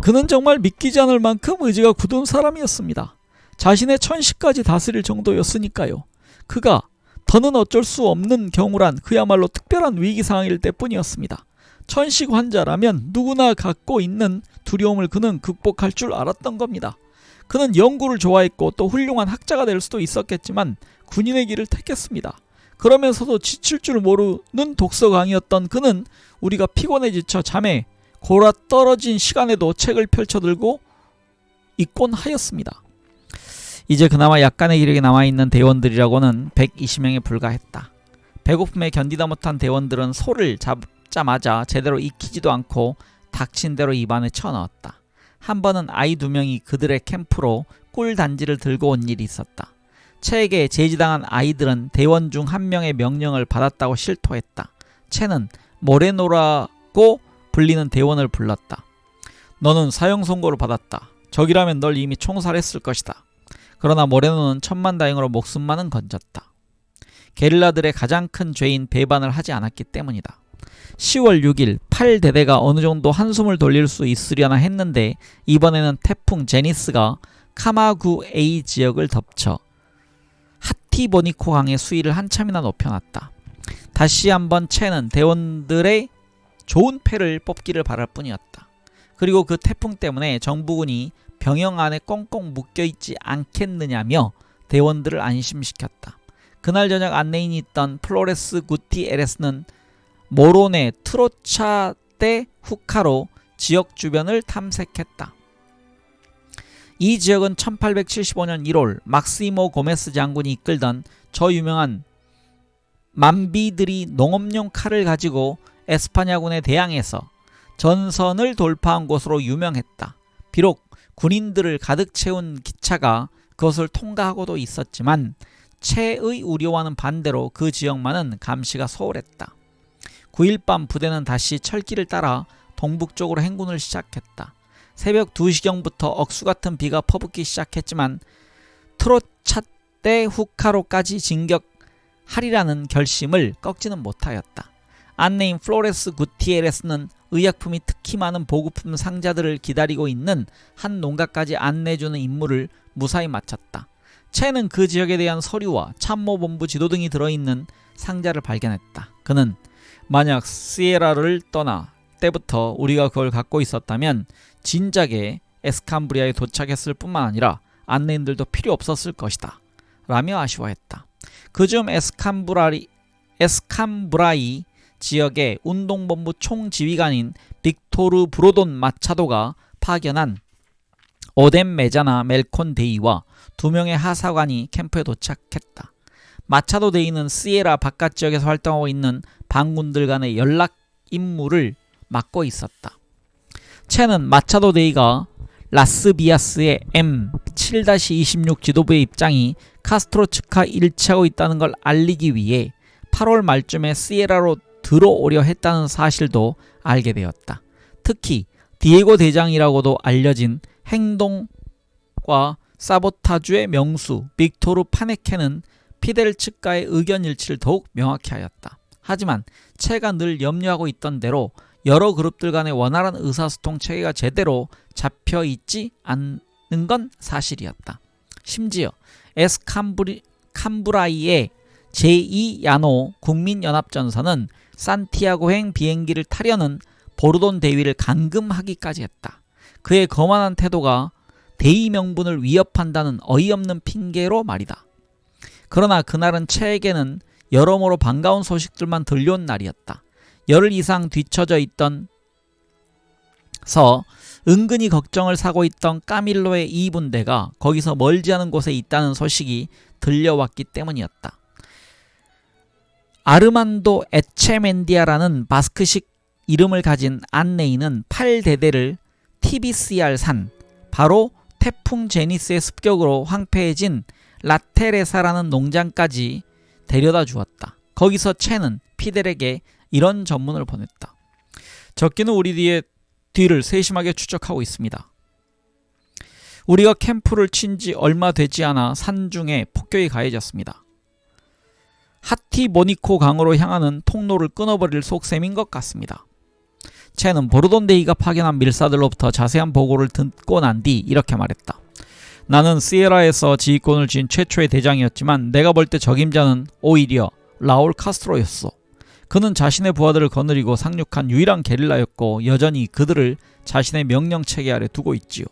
그는 정말 믿기지 않을 만큼 의지가 굳은 사람이었습니다. 자신의 천시까지 다스릴 정도였으니까요. 그가 더는 어쩔 수 없는 경우란 그야말로 특별한 위기 상황일 때뿐이었습니다. 천식 환자라면 누구나 갖고 있는 두려움을 그는 극복할 줄 알았던 겁니다. 그는 연구를 좋아했고 또 훌륭한 학자가 될 수도 있었겠지만 군인의 길을 택했습니다. 그러면서도 지칠 줄 모르는 독서광이었던 그는 우리가 피곤해 지쳐 잠에 골아떨어진 시간에도 책을 펼쳐들고 있곤 하였습니다. 이제 그나마 약간의 기력이 남아있는 대원들이라고는 120명에 불과했다. 배고픔에 견디다 못한 대원들은 소를 잡자마자 제대로 익히지도 않고 닥친 대로 입안에 쳐넣었다. 한 번은 아이 2명이 그들의 캠프로 꿀단지를 들고 온 일이 있었다. 채에게 제지당한 아이들은 대원 중 한 명의 명령을 받았다고 실토했다. 채는 모레노라고 불리는 대원을 불렀다. 너는 사형 선고를 받았다. 적이라면 널 이미 총살했을 것이다. 그러나 모레노는 천만다행으로 목숨만은 건졌다. 게릴라들의 가장 큰 죄인 배반을 하지 않았기 때문이다. 10월 6일 8대대가 어느 정도 한숨을 돌릴 수 있으려나 했는데 이번에는 태풍 제니스가 카마구 A 지역을 덮쳐 하티보니코 강의 수위를 한참이나 높여놨다. 다시 한번 채는 대원들의 좋은 패를 뽑기를 바랄 뿐이었다. 그리고 그 태풍 때문에 정부군이 병영 안에 꽁꽁 묶여있지 않겠느냐며 대원들을 안심시켰다. 그날 저녁 안내인이 있던 플로레스 구티에레스는 모로네 트로차데 후카로 지역 주변을 탐색했다. 이 지역은 1875년 1월 막시모 고메스 장군이 이끌던 저 유명한 만비들이 농업용 칼을 가지고 에스파냐군에 대항해서 전선을 돌파한 곳으로 유명했다. 비록 군인들을 가득 채운 기차가 그것을 통과하고도 있었지만 채의 우려와는 반대로 그 지역만은 감시가 소홀했다. 9일 밤 부대는 다시 철길을 따라 동북쪽으로 행군을 시작했다. 새벽 2시경부터 억수같은 비가 퍼붓기 시작했지만 트로차떼 후카로까지 진격하리라는 결심을 꺾지는 못하였다. 안내인 플로레스 구티에레스는 의약품이 특히 많은 보급품 상자들을 기다리고 있는 한 농가까지 안내해주는 임무를 무사히 마쳤다. 채는 그 지역에 대한 서류와 참모본부 지도 등이 들어있는 상자를 발견했다. 그는 만약 시에라를 떠나 때부터 우리가 그걸 갖고 있었다면 진작에 에스캄브리아에 도착했을 뿐만 아니라 안내인들도 필요 없었을 것이다 라며 아쉬워했다. 그중 에스캄브라이 지역의 운동본부 총지휘관인 빅토르 브로돈 마차도가 파견한 오덴 메자나 멜콘 데이와 2명의 하사관이 캠프에 도착했다. 마차도 데이는 시에라 바깥 지역에서 활동하고 있는 반군들 간의 연락 임무를 맡고 있었다. 채는 마차도 데이가 라스비아스의 M7-26 지도부의 입장이 카스트로츠카 일치하고 있다는 걸 알리기 위해 8월 말쯤에 시에라로 들어오려 했다는 사실도 알게 되었다. 특히 디에고 대장이라고도 알려진 행동과 사보타주의 명수 빅토르 파네케는 피델 측과의 의견 일치를 더욱 명확히 하였다. 하지만 채가 늘 염려하고 있던 대로 여러 그룹들 간의 원활한 의사소통 체계가 제대로 잡혀있지 않는 건 사실이었다. 심지어 에스캄브라이의 제2야노 국민연합전선은 산티아고행 비행기를 타려는 보르돈 대위를 감금하기까지 했다. 그의 거만한 태도가 대의 명분을 위협한다는 어이없는 핑계로 말이다. 그러나 그날은 채에게는 여러모로 반가운 소식들만 들려온 날이었다. 열흘 이상 뒤처져 있던 은근히 걱정을 사고 있던 까밀로의 2분대가 거기서 멀지 않은 곳에 있다는 소식이 들려왔기 때문이었다. 아르만도 에체멘디아라는 바스크식 이름을 가진 안내인은 8대대를 티비시알 산, 바로 태풍 제니스의 습격으로 황폐해진 라테레사라는 농장까지 데려다 주었다. 거기서 채는 피델에게 이런 전문을 보냈다. 적기는 우리 뒤를 세심하게 추적하고 있습니다. 우리가 캠프를 친 지 얼마 되지 않아 산중에 폭격이 가해졌습니다. 하티보니코 강으로 향하는 통로를 끊어버릴 속셈인 것 같습니다. 채는 보르돈데이가 파견한 밀사들로부터 자세한 보고를 듣고 난 뒤 이렇게 말했다. 나는 시에라에서 지휘권을 쥔 최초의 대장이었지만 내가 볼 때 적임자는 오히려 라울 카스트로였어. 그는 자신의 부하들을 거느리고 상륙한 유일한 게릴라였고 여전히 그들을 자신의 명령체계 아래 두고 있지요.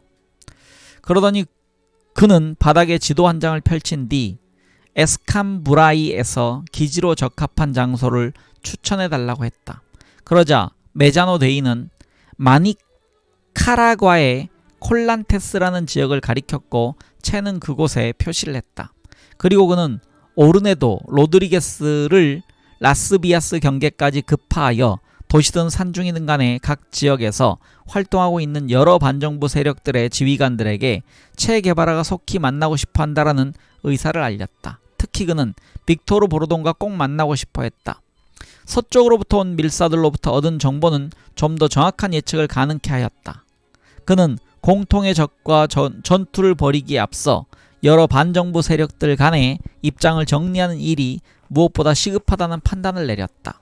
그러더니 그는 바닥에 지도 한 장을 펼친 뒤 에스캄브라이에서 기지로 적합한 장소를 추천해달라고 했다. 그러자 메자노 데이는 마니카라과의 콜란테스라는 지역을 가리켰고 채는 그곳에 표시를 했다. 그리고 그는 오르네도 로드리게스를 라스비아스 경계까지 급파하여 도시든 산중이든 간에 각 지역에서 활동하고 있는 여러 반정부 세력들의 지휘관들에게 체 게바라가 속히 만나고 싶어 한다라는 의사를 알렸다. 특히 그는 빅토르 보르돈과 꼭 만나고 싶어 했다. 서쪽으로부터 온 밀사들로부터 얻은 정보는 좀 더 정확한 예측을 가능케 하였다. 그는 공통의 적과 전투를 벌이기에 앞서 여러 반정부 세력들 간의 입장을 정리하는 일이 무엇보다 시급하다는 판단을 내렸다.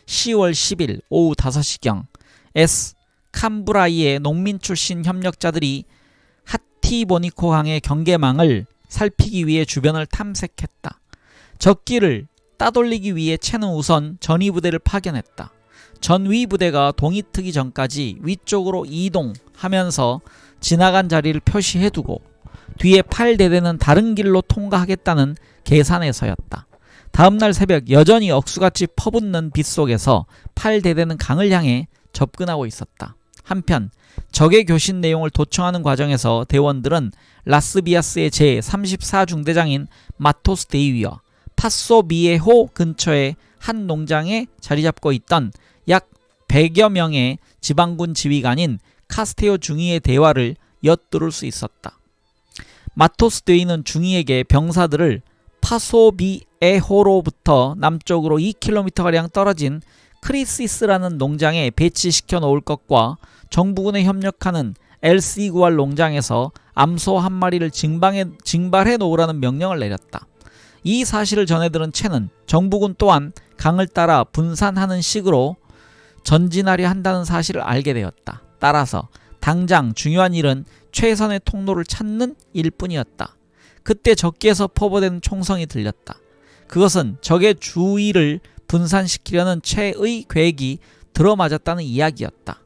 10월 10일 오후 5시경 캄브라이의 농민 출신 협력자들이 하티보니코 강의 경계망을 살피기 위해 주변을 탐색했다. 적기를 따돌리기 위해 채는 우선 전위부대를 파견했다. 전위부대가 동이 트기 전까지 위쪽으로 이동하면서 지나간 자리를 표시해두고 뒤에 8대대는 다른 길로 통과하겠다는 계산에서였다. 다음날 새벽 여전히 억수같이 퍼붓는 빗속에서 8대대는 강을 향해 접근하고 있었다. 한편 적의 교신 내용을 도청하는 과정에서 대원들은 라스비아스의 제34중대장인 마토스 데이위와 파소비에호 근처의 한 농장에 자리잡고 있던 약 100여 명의 지방군 지휘관인 카스테오 중위의 대화를 엿들을 수 있었다. 마토스 데이는 중위에게 병사들을 파소비에호로부터 남쪽으로 2km가량 떨어진 크리시스라는 농장에 배치시켜 놓을 것과 정부군에 협력하는 엘시구알 농장에서 암소 한 마리를 징발해 놓으라는 명령을 내렸다. 이 사실을 전해들은 채는 정부군 또한 강을 따라 분산하는 식으로 전진하려 한다는 사실을 알게 되었다. 따라서 당장 중요한 일은 최선의 통로를 찾는 일뿐이었다. 그때 적기에서 퍼부된 총성이 들렸다. 그것은 적의 주의를 분산시키려는 채의 계획이 들어맞았다는 이야기였다.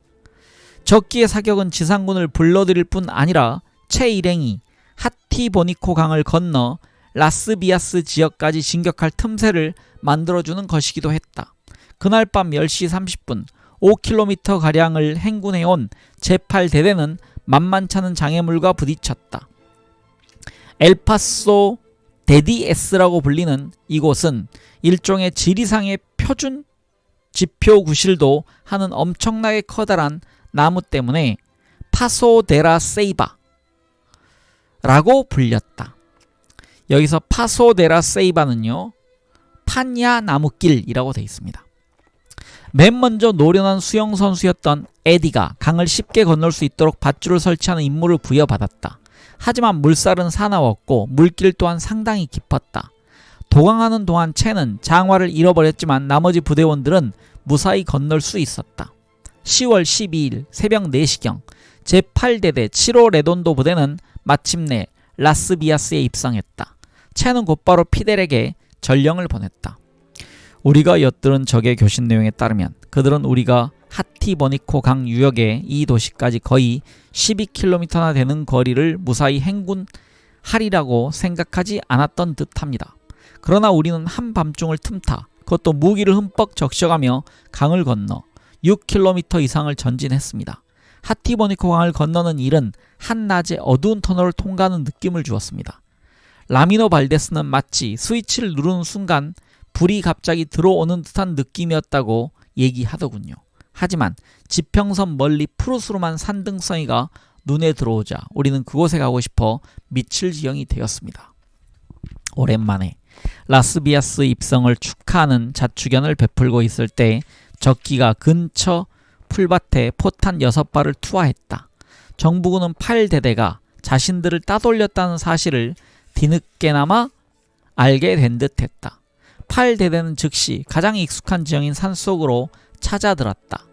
적기의 사격은 지상군을 불러들일 뿐 아니라 채 일행이 하티보니코 강을 건너 라스비아스 지역까지 진격할 틈새를 만들어주는 것이기도 했다. 그날 밤 10시 30분 5km가량을 행군해온 제8대대는 만만찮은 장애물과 부딪혔다. 엘파소 데디에스라고 불리는 이곳은 일종의 지리상의 표준 지표 구실도 하는 엄청나게 커다란 나무 때문에 파소 데라 세이바 라고 불렸다. 여기서 파소 데라 세이바는요 파냐 나무길이라고 되어 있습니다. 맨 먼저 노련한 수영선수였던 에디가 강을 쉽게 건널 수 있도록 밧줄을 설치하는 임무를 부여받았다. 하지만 물살은 사나웠고 물길 또한 상당히 깊었다. 도강하는 동안 채는 장화를 잃어버렸지만 나머지 부대원들은 무사히 건널 수 있었다. 10월 12일 새벽 4시경 제8대대 7호 레돈도 부대는 마침내 라스비아스에 입성했다. 채는 곧바로 피델에게 전령을 보냈다. 우리가 엿들은 적의 교신 내용에 따르면 그들은 우리가 하티보니코 강 유역의 이 도시까지 거의 12km나 되는 거리를 무사히 행군하리라고 생각하지 않았던 듯합니다. 그러나 우리는 한밤중을 틈타 그것도 무기를 흠뻑 적셔가며 강을 건너 6km 이상을 전진했습니다. 하티보니코 강을 건너는 일은 한낮에 어두운 터널을 통과하는 느낌을 주었습니다. 라미노 발데스는 마치 스위치를 누르는 순간 불이 갑자기 들어오는 듯한 느낌이었다고 얘기하더군요. 하지만 지평선 멀리 푸르스름한 산등성이가 눈에 들어오자 우리는 그곳에 가고 싶어 미칠 지경이 되었습니다. 오랜만에 라스비아스 입성을 축하하는 자축연을 베풀고 있을 때 적기가 근처 풀밭에 포탄 6발을 투하했다. 정부군은 8대대가 자신들을 따돌렸다는 사실을 뒤늦게나마 알게 된 듯했다. 8대대는 즉시 가장 익숙한 지형인 산속으로 찾아들었다.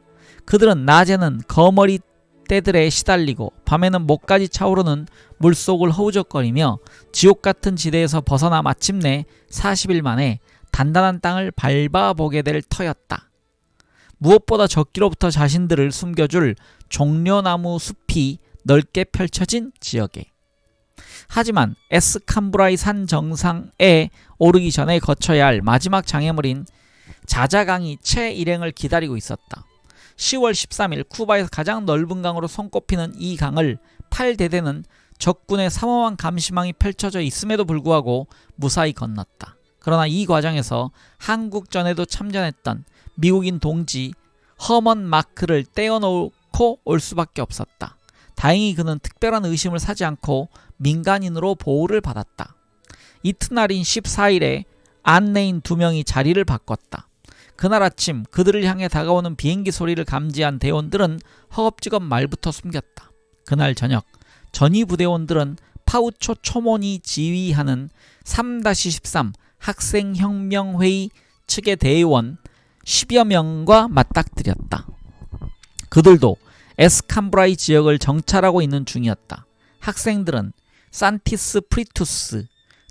그들은 낮에는 거머리 떼들에 시달리고 밤에는 목까지 차오르는 물속을 허우적거리며 지옥같은 지대에서 벗어나 마침내 40일 만에 단단한 땅을 밟아보게 될 터였다. 무엇보다 적기로부터 자신들을 숨겨줄 종려나무 숲이 넓게 펼쳐진 지역에. 하지만 에스캄브라이 산 정상에 오르기 전에 거쳐야 할 마지막 장애물인 자자강이 채 일행을 기다리고 있었다. 10월 13일 쿠바에서 가장 넓은 강으로 손꼽히는 이 강을 8대대는 적군의 삼엄한 감시망이 펼쳐져 있음에도 불구하고 무사히 건넜다. 그러나 이 과정에서 한국전에도 참전했던 미국인 동지 허먼 마크를 떼어놓고 올 수밖에 없었다. 다행히 그는 특별한 의심을 사지 않고 민간인으로 보호를 받았다. 이튿날인 14일에 안내인 2명이 자리를 바꿨다. 그날 아침 그들을 향해 다가오는 비행기 소리를 감지한 대원들은 허겁지겁 말부터 숨겼다. 그날 저녁 전위부대원들은 파우초 초몬이 지휘하는 3-13 학생혁명회의 측의 대의원 10여 명과 맞닥뜨렸다. 그들도 에스캄브라이 지역을 정찰하고 있는 중이었다. 학생들은 산티스 프리투스,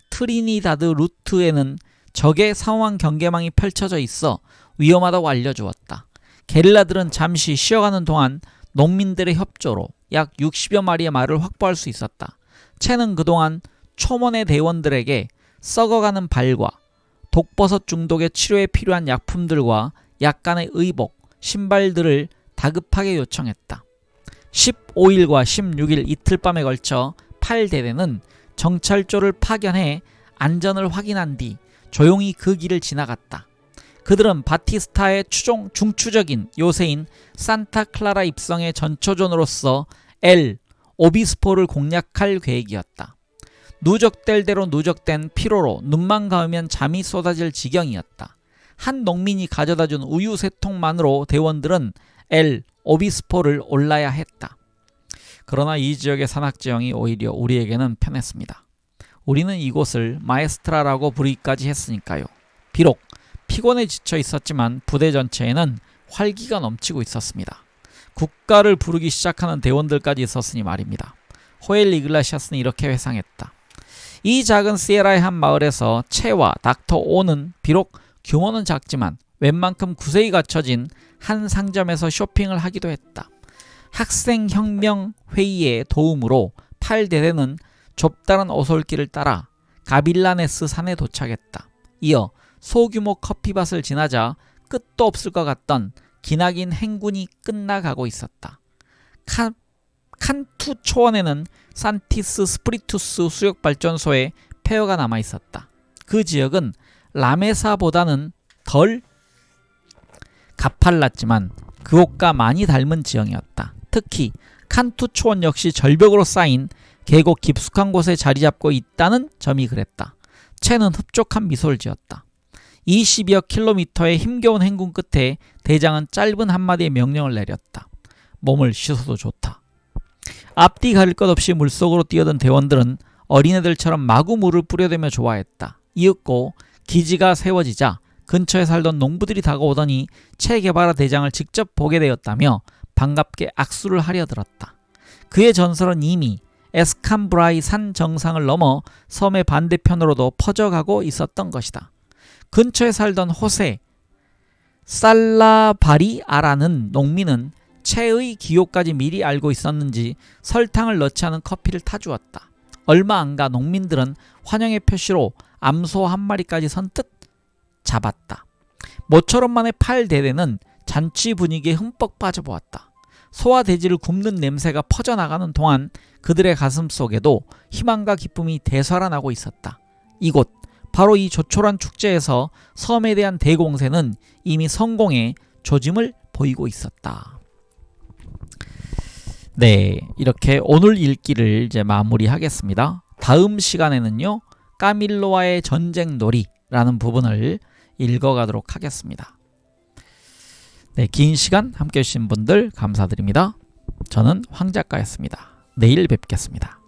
트리니다드 루트에는 적의 상황 경계망이 펼쳐져 있어 위험하다고 알려주었다. 게릴라들은 잠시 쉬어가는 동안 농민들의 협조로 약 60여 마리의 말을 확보할 수 있었다. 채는 그동안 초몬의 대원들에게 썩어가는 발과 독버섯 중독의 치료에 필요한 약품들과 약간의 의복, 신발들을 다급하게 요청했다. 15일과 16일 이틀 밤에 걸쳐 8대대는 정찰조를 파견해 안전을 확인한 뒤 조용히 그 길을 지나갔다. 그들은 바티스타의 중추적인 요새인 산타클라라 입성의 전초전으로서 엘 오비스포를 공략할 계획이었다. 누적될 대로 누적된 피로로 눈만 감으면 잠이 쏟아질 지경이었다. 한 농민이 가져다준 우유 3통만으로 대원들은 엘 오비스포를 올라야 했다. 그러나 이 지역의 산악지형이 오히려 우리에게는 편했습니다. 우리는 이곳을 마에스트라라고 부르기까지 했으니까요. 비록 피곤에 지쳐 있었지만 부대 전체에는 활기가 넘치고 있었습니다. 국가를 부르기 시작하는 대원들까지 있었으니 말입니다. 호엘 이글라시아스는 이렇게 회상했다. 이 작은 시에라의 한 마을에서 채와 닥터 오는 비록 규모는 작지만 웬만큼 구색이 갖춰진 한 상점에서 쇼핑을 하기도 했다. 학생혁명회의의 도움으로 8대대는 좁다란 오솔길을 따라 가빌라네스 산에 도착했다. 이어 소규모 커피밭을 지나자 끝도 없을 것 같던 기나긴 행군이 끝나가고 있었다. 칸투 초원에는 산티스 스프리투스 수력발전소에 폐허가 남아있었다. 그 지역은 라메사보다는 덜 가팔랐지만 그곳과 많이 닮은 지형이었다. 특히 칸투 초원 역시 절벽으로 쌓인 계곡 깊숙한 곳에 자리잡고 있다는 점이 그랬다. 채는 흡족한 미소를 지었다. 20여 킬로미터의 힘겨운 행군 끝에 대장은 짧은 한마디의 명령을 내렸다. 몸을 씻어도 좋다. 앞뒤 가릴 것 없이 물속으로 뛰어든 대원들은 어린애들처럼 마구 물을 뿌려대며 좋아했다. 이윽고 기지가 세워지자 근처에 살던 농부들이 다가오더니 채 게바라 대장을 직접 보게 되었다며 반갑게 악수를 하려 들었다. 그의 전설은 이미 에스캄브라이 산 정상을 넘어 섬의 반대편으로도 퍼져가고 있었던 것이다. 근처에 살던 호세 살라바리아라는 농민은 채의 기호까지 미리 알고 있었는지 설탕을 넣지 않은 커피를 타주었다. 얼마 안가 농민들은 환영의 표시로 암소 한 마리까지 선뜻 잡았다. 모처럼만의 8대대는 잔치 분위기에 흠뻑 빠져보았다. 소와 돼지를 굽는 냄새가 퍼져나가는 동안 그들의 가슴 속에도 희망과 기쁨이 되살아나고 있었다. 이곳 바로 이 조촐한 축제에서 섬에 대한 대공세는 이미 성공의 조짐을 보이고 있었다. 네, 이렇게 오늘 읽기를 이제 마무리하겠습니다. 다음 시간에는요, 까밀로와의 전쟁놀이라는 부분을 읽어가도록 하겠습니다. 네, 긴 시간 함께 해주신 분들 감사드립니다. 저는 황 작가였습니다. 내일 뵙겠습니다.